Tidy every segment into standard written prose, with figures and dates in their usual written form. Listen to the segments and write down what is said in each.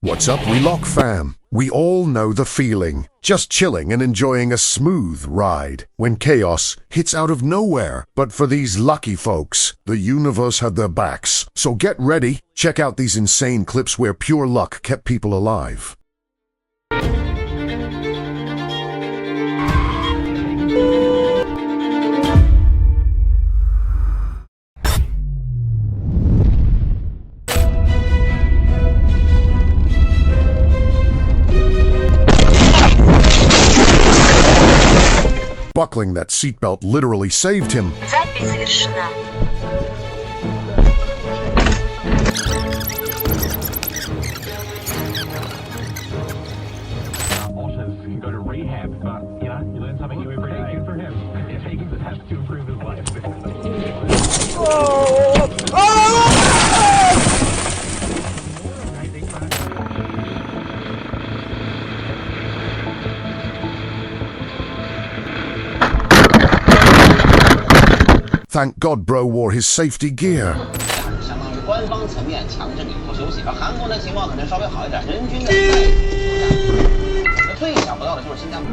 What's up, Relock fam? We all know the feeling. Just chilling and enjoying a smooth ride when chaos hits out of nowhere. But for these lucky folks, the universe had their backs. So get ready. Check out these insane clips where pure luck kept people alive. Buckling that seatbelt literally saved him. Запись завершена. Also can go to rehab, but you learn something new every day. Good for him. He's taking the steps to improve his life. Thank God bro wore his safety gear. 相当于官方层面强制你不休息，而韩国的情况可能稍微好一点，人均的最想不到的就是新加坡。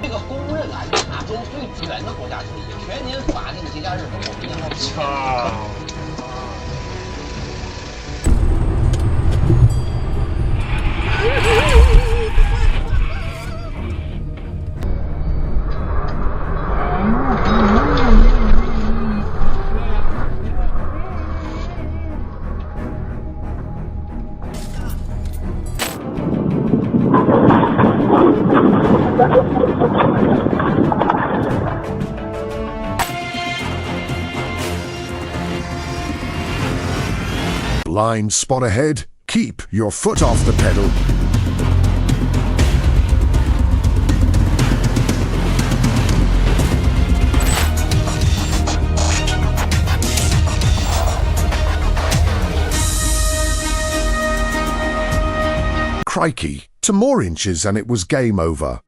这个公认啊，亚洲最卷的国家之一，全年法定节假日都比我们要多。 Blind spot ahead. Keep your foot off the pedal. Crikey, 2 more inches and it was game over.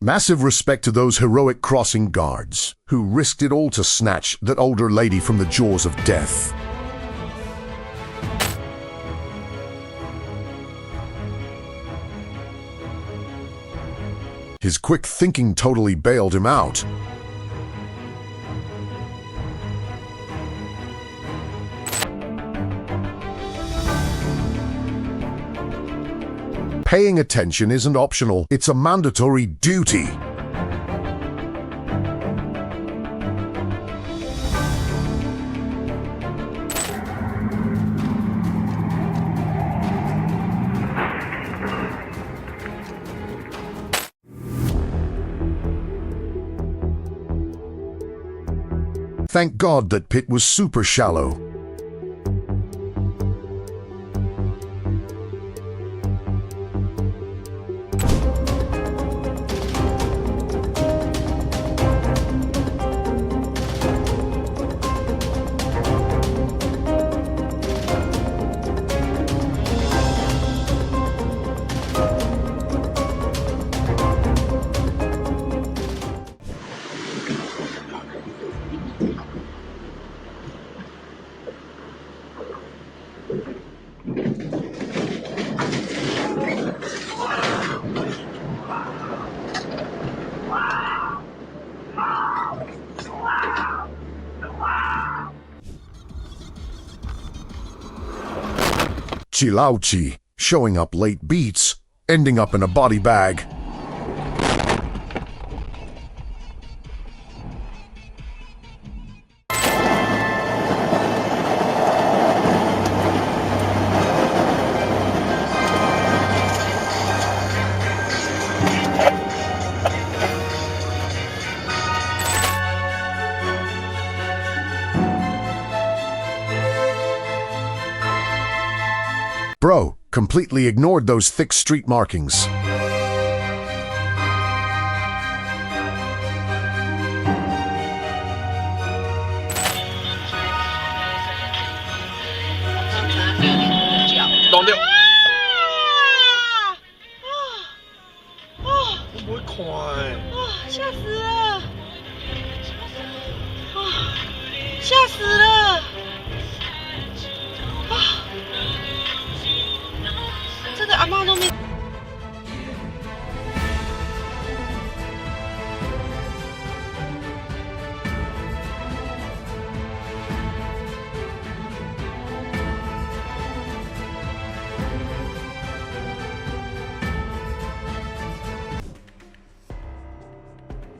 Massive respect to those heroic crossing guards who risked it all to snatch that older lady from the jaws of death. His quick thinking totally bailed him out. Paying attention isn't optional, it's a mandatory duty. Thank God that pit was super shallow. Chilauchi, showing up late beats, ending up in a body bag. Bro completely ignored those thick street markings.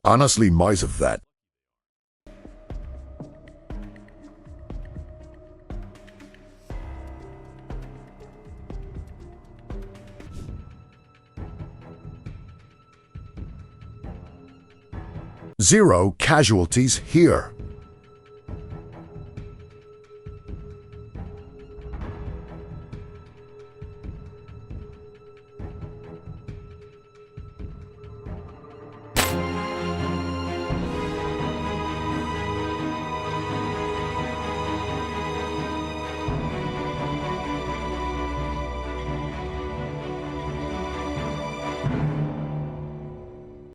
Honestly, mice of that. Zero casualties here.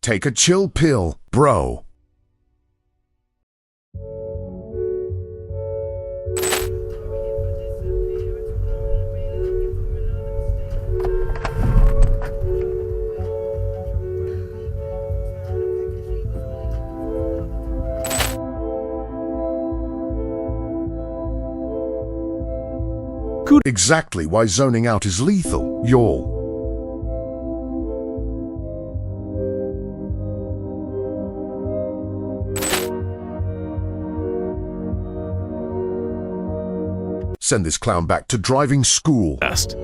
Take a chill pill, bro. Exactly why zoning out is lethal, y'all. Send this clown back to driving school. Best.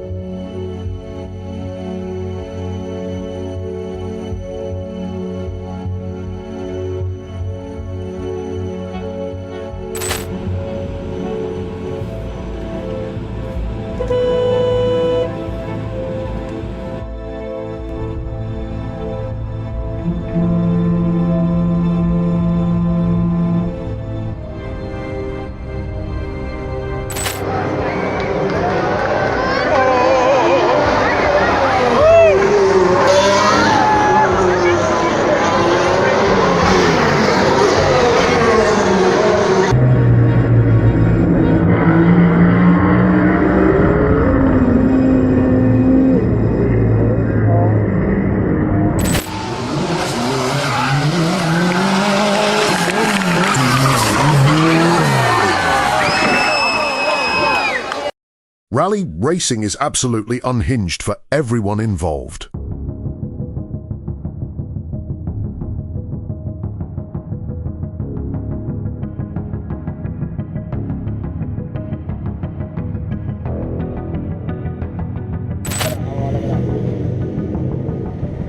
Rally racing is absolutely unhinged for everyone involved.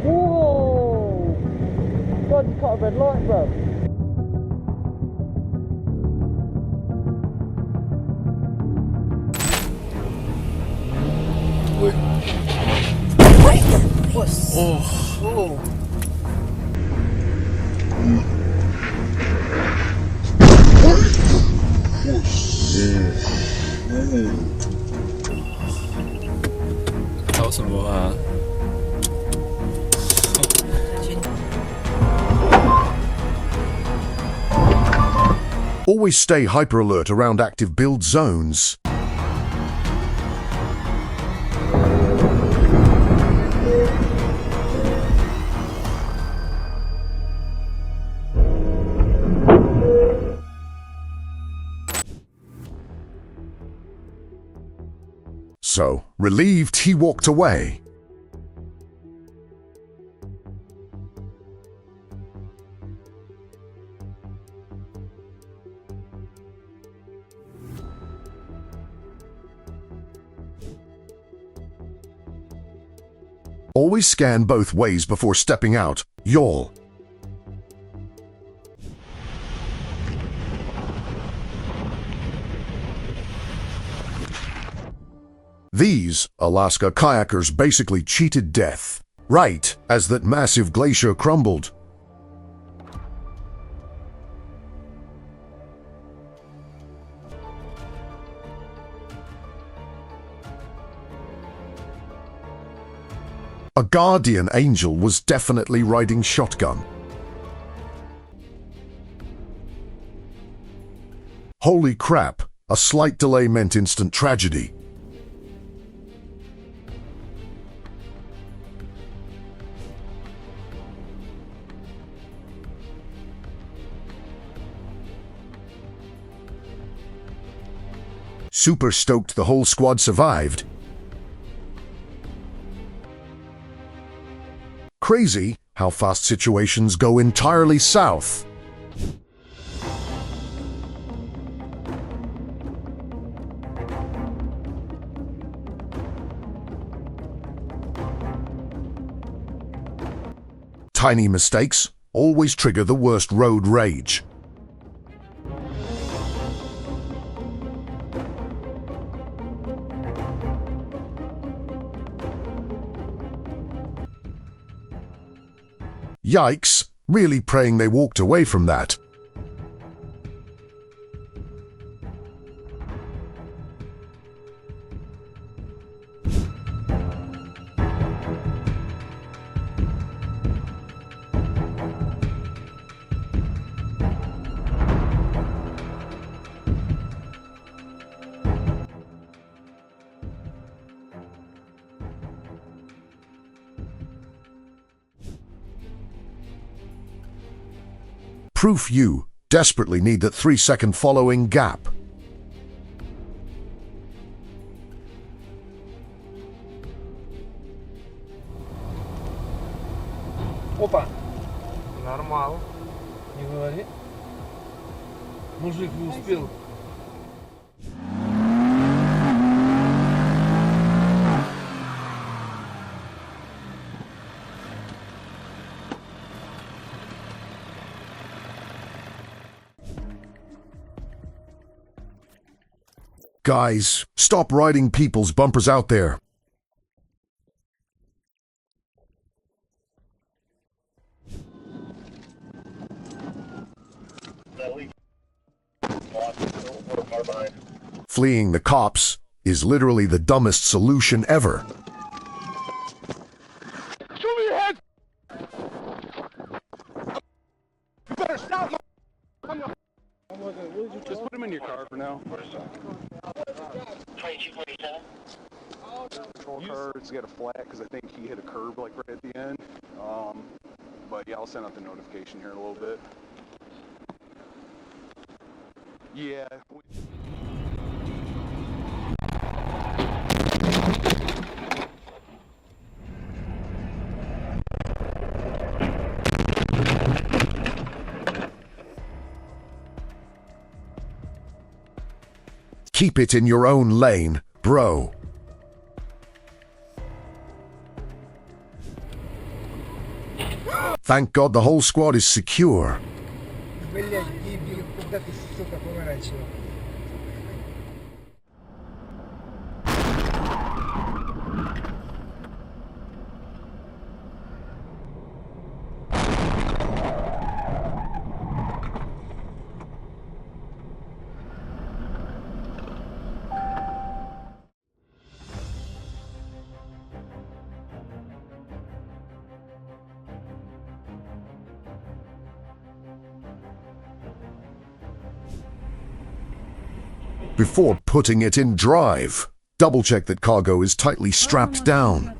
Whoa! God, you cut a red light, bro. Oh.搞什么啊？ Always stay hyper alert around active build zones. So, relieved, he walked away. Always scan both ways before stepping out, y'all. These Alaska kayakers basically cheated death, right as that massive glacier crumbled. A guardian angel was definitely riding shotgun. Holy crap, a slight delay meant instant tragedy. Super stoked the whole squad survived. Crazy how fast situations go entirely south. Tiny mistakes always trigger the worst road rage. Yikes, really praying they walked away from that. Proof you desperately need that 3-second following gap. Опа! Нормал. Не говори. Мужик не успел. Guys, stop riding people's bumpers out there. Fleeing the cops is literally the dumbest solution ever. Show me your head! You better stop! Just put him in your car for now. 2247. Patrol car's got a flat because I think he hit a curb like right at the end. But yeah, I'll send out the notification here in a little bit. Yeah. Keep it in your own lane, bro. Thank God the whole squad is secure. Блядь, дебил, куда ты, сука, поворачивал? Before putting it in drive, double check that cargo is tightly strapped down.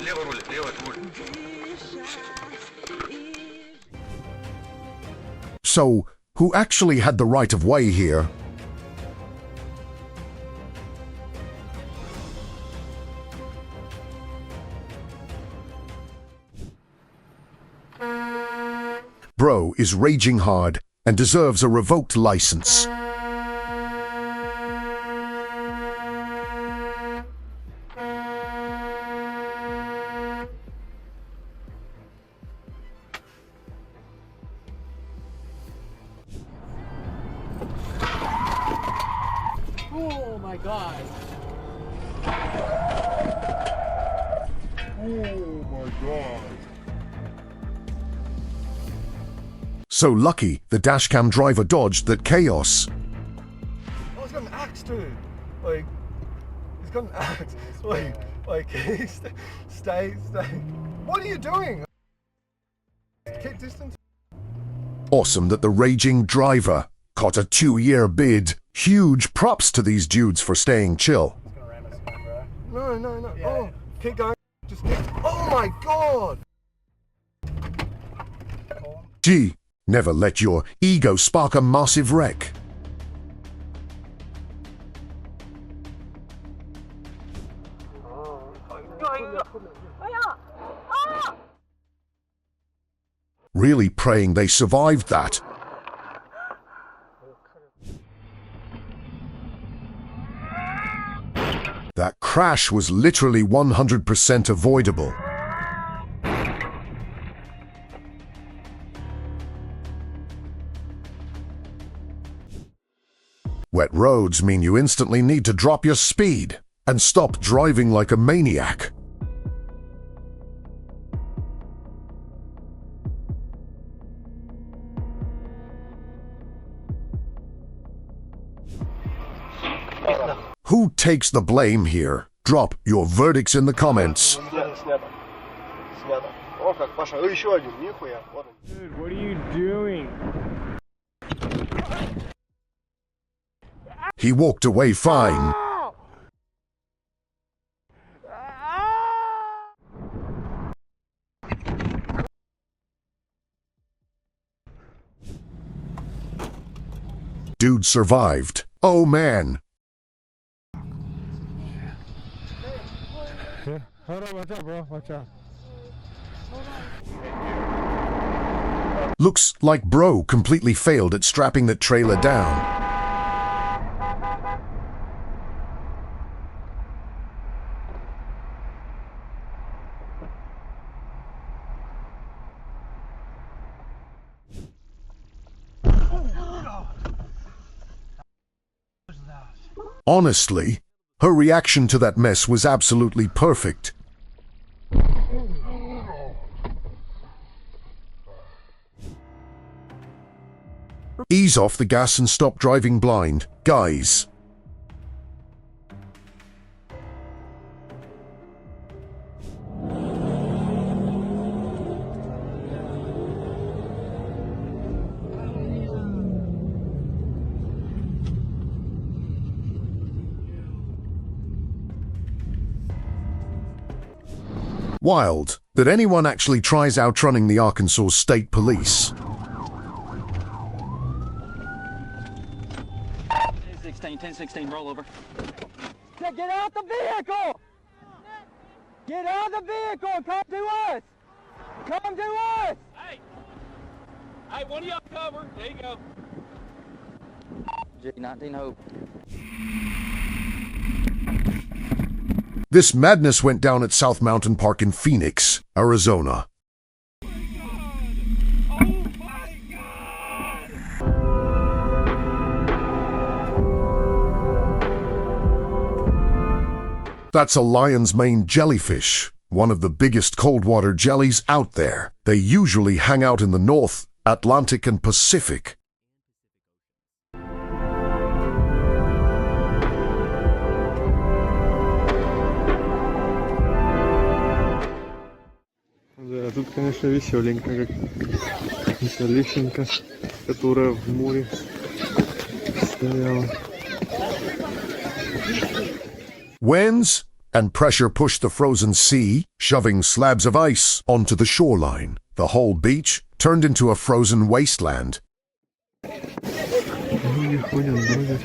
Лево руль. So, who actually had the right of way here? bro is raging hard and deserves a revoked license. Oh my god. Oh my god. So lucky the dashcam driver dodged that chaos. Oh, he's got an axe, dude. Like, he's got an axe. Like, stay. What are you doing? Keep distance. Awesome that the raging driver caught a 2-year bid. Huge props to these dudes for staying chill. No. Yeah. Oh, keep going. Just keep. Oh my god. Gee, never let your ego spark a massive wreck. Really praying they survived that. That crash was literally 100% avoidable. Wet roads mean you instantly need to drop your speed and stop driving like a maniac. Who takes the blame here? Drop your verdicts in the comments. Dude, what are you doing? He walked away fine. Dude survived. Oh man. Hold on, watch out, bro. Watch out. Looks like bro completely failed at strapping the trailer down. Honestly, her reaction to that mess was absolutely perfect. Ease off the gas and stop driving blind, guys. Wild that anyone actually tries outrunning the Arkansas State Police. 10-16, roll over. Get out the vehicle! Get out of the vehicle and come to us! Come to us! Hey, one of y'all cover. There you go. G19 Hope. This madness went down at South Mountain Park in Phoenix, Arizona. That's a lion's mane jellyfish, one of the biggest cold water jellies out there. They usually hang out in the North, Atlantic, and Pacific. Да, тут, конечно, веселенько, как веселищенько, которая в море стояла. Winds and pressure pushed the frozen sea, shoving slabs of ice onto the shoreline. The whole beach turned into a frozen wasteland. Люди ходят, бродят.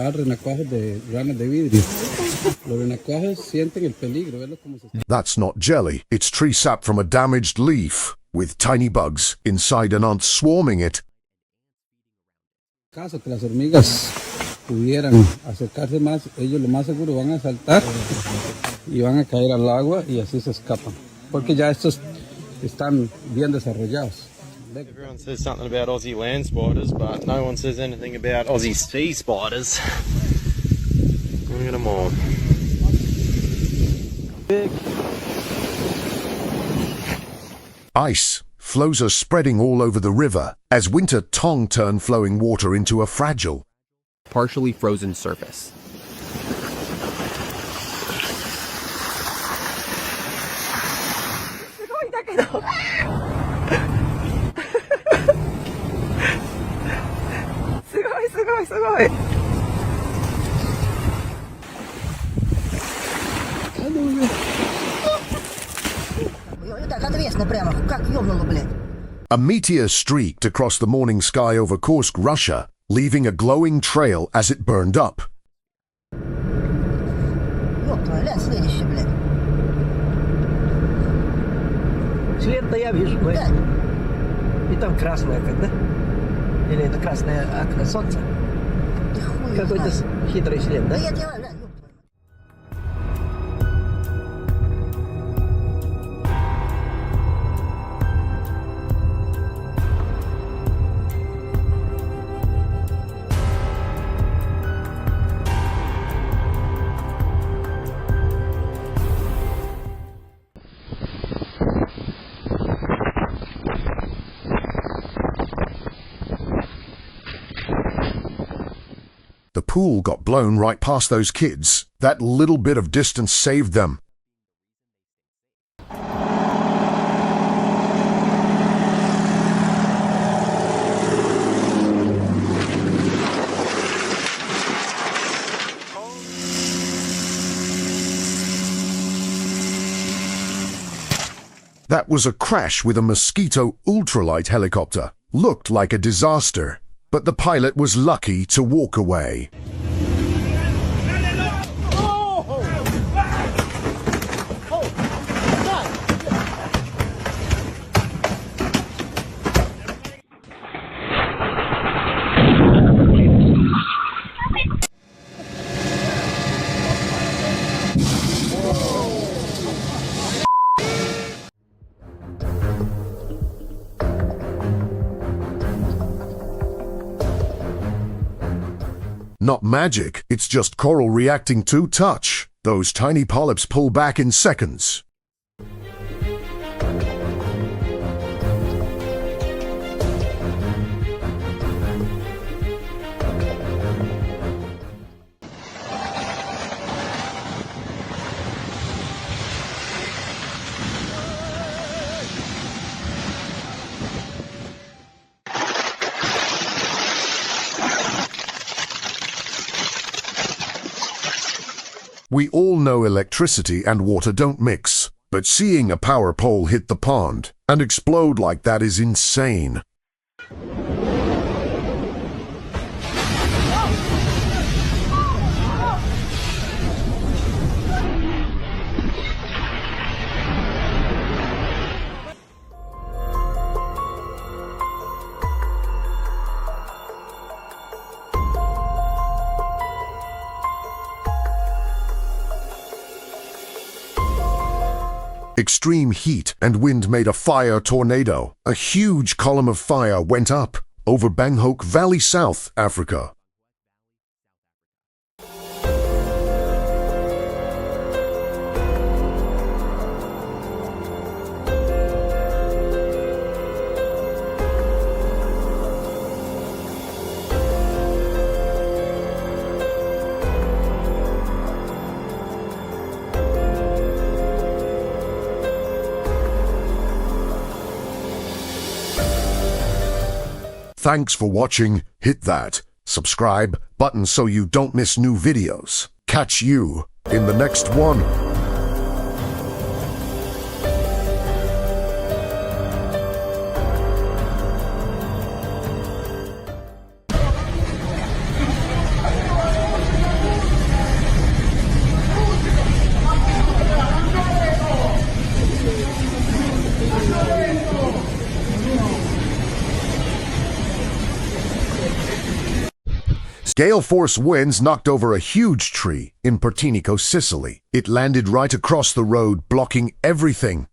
llevar renacuajes de ranas de vidrio. Los renacuajes sienten el peligro, verlo como se... That's not jelly, it's tree sap from a damaged leaf, with tiny bugs inside and ants swarming it. Caso que las hormigas pudieran acercarse más, ellos lo más seguro van a saltar y van a caer al agua y así se escapan. Porque ya estos están bien desarrollados. Everyone says something about Aussie land spiders, but no one says anything about Aussie sea spiders. Look at them all. Big. Ice floes are spreading all over the river as winter tong turn flowing water into a fragile, partially frozen surface. A meteor streaked across the morning sky over Kursk, Russia, leaving a glowing trail as it burned up. Член-то я вижу, но и там красное когда? Или это красное окно солнца? Какой-то хитрый член, да? The pool got blown right past those kids. That little bit of distance saved them. That was a crash with a Mosquito ultralight helicopter. Looked like a disaster, but the pilot was lucky to walk away. Not magic, it's just coral reacting to touch. Those tiny polyps pull back in seconds. We all know electricity and water don't mix, but seeing a power pole hit the pond and explode like that is insane. Extreme heat and wind made a fire tornado. A huge column of fire went up over Bangkok Valley, South Africa. Thanks for watching. Hit that subscribe button so you don't miss new videos. Catch you in the next one. Gale force winds knocked over a huge tree in Pertinico, Sicily. It landed right across the road, blocking everything.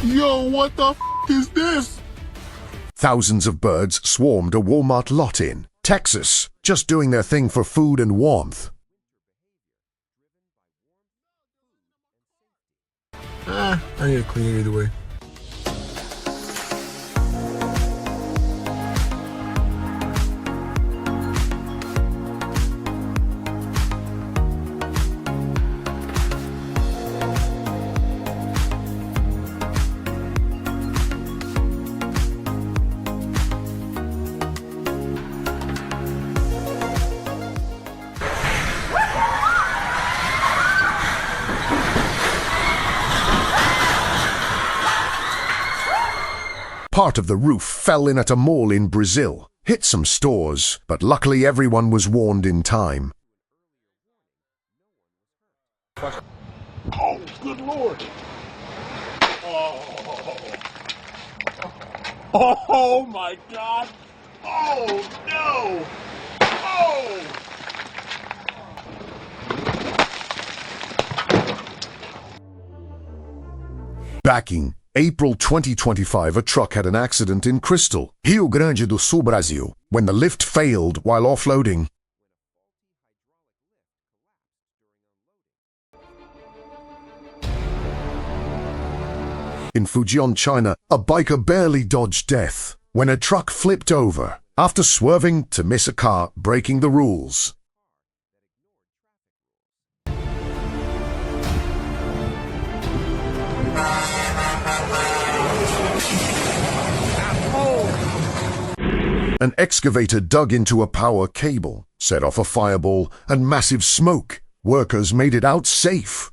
Yo, what the is this? Thousands of birds swarmed a Walmart lot in Texas, just doing their thing for food and warmth. I need to clean it either way. Part of the roof fell in at a mall in Brazil, hit some stores, but luckily everyone was warned in time. Oh, good Lord. Oh my God. Oh, no. Oh. Backing. April 2025, a truck had an accident in Crystal, Rio Grande do Sul, Brazil, when the lift failed while offloading. In Fujian, China, a biker barely dodged death when a truck flipped over after swerving to miss a car, breaking the rules. An excavator dug into a power cable, set off a fireball and massive smoke. Workers made it out safe.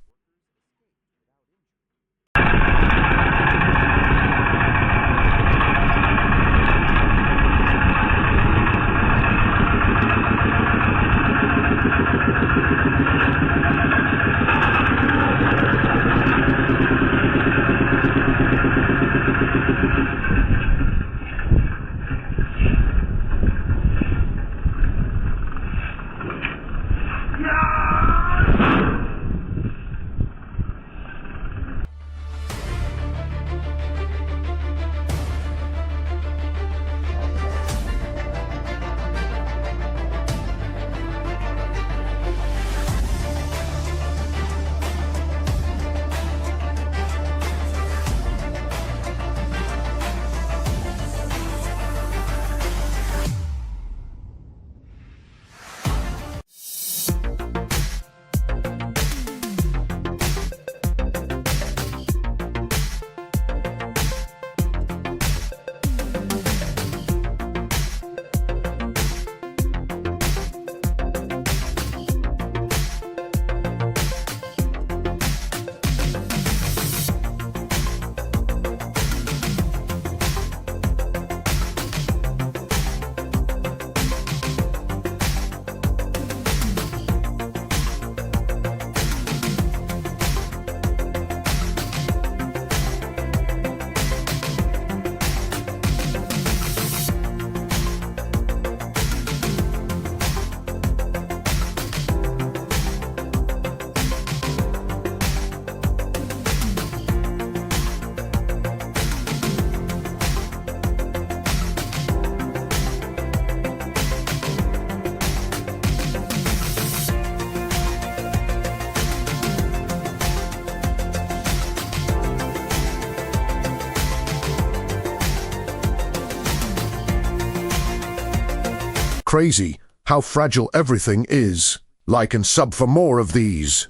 Crazy how fragile everything is. Like and sub for more of these.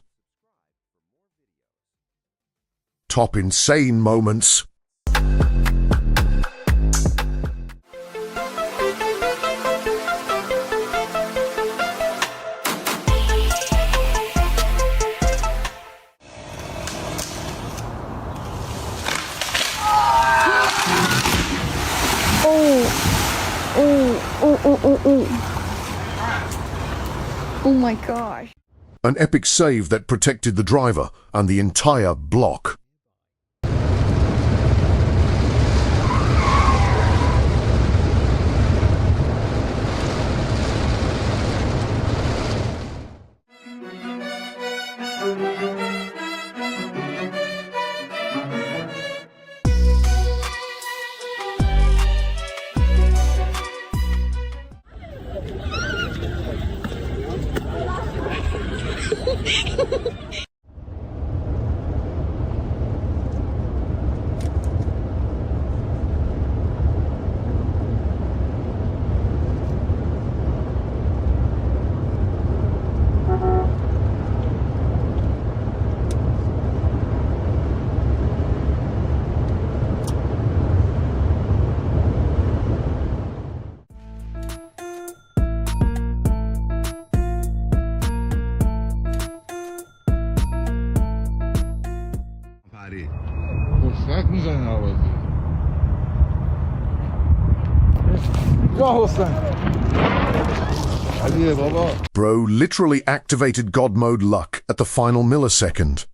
top insane moments. Oh my gosh. An epic save that protected the driver and the entire block. Bro literally activated God mode luck at the final millisecond.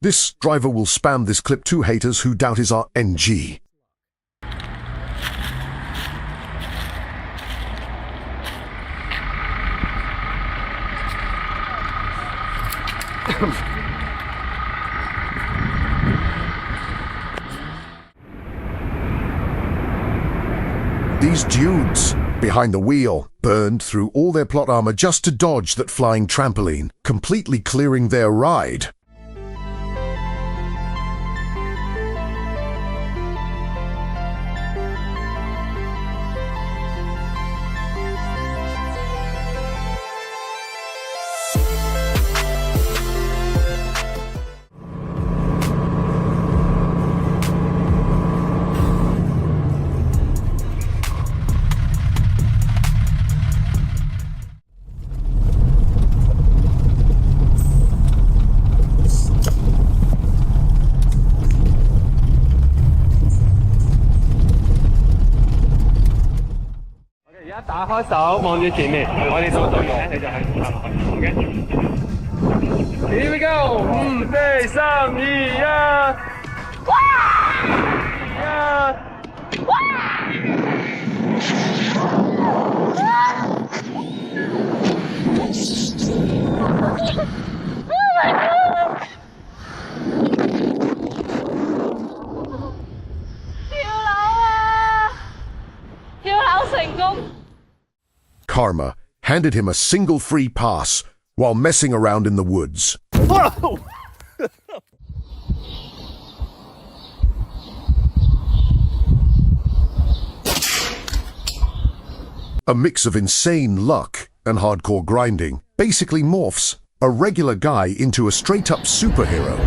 This driver will spam this clip to haters who doubt his RNG. These dudes behind the wheel burned through all their plot armor just to dodge that flying trampoline, completely clearing their ride. Here we go. 5、4、3、2、1。跳樓成功。 Karma handed him a single free pass while messing around in the woods. A mix of insane luck and hardcore grinding basically morphs a regular guy into a straight-up superhero.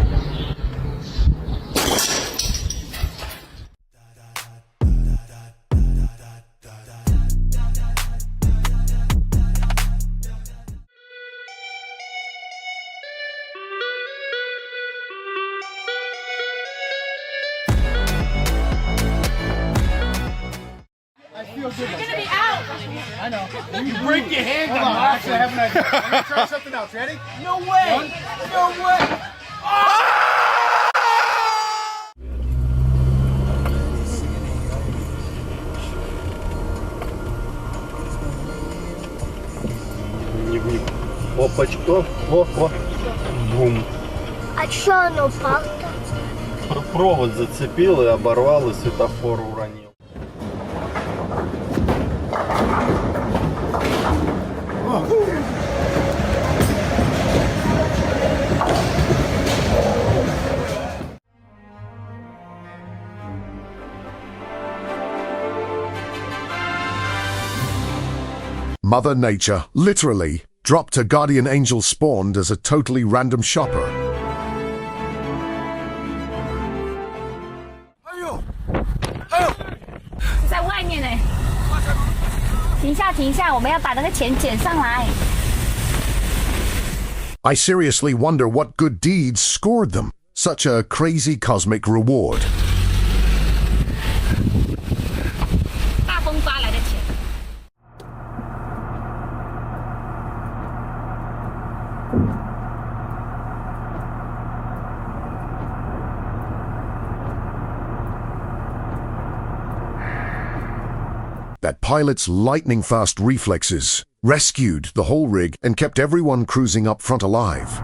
You're gonna be out! I know. You break your hand. Hold on, actually, I have an idea. I'm gonna try something else. Ready? No way! No way! колпачков. Во. Бум. А что оно пахнет? Провод зацепил и оборвал, и светофор уронил. Mother Nature, literally, dropped a guardian angel spawned as a totally random shopper. 在外面呢。停一下，我们要把那个钱捡上来。I seriously wonder what good deeds scored them such a crazy cosmic reward. 大风刮来的钱。That pilot's lightning-fast reflexes rescued the whole rig and kept everyone cruising up front alive.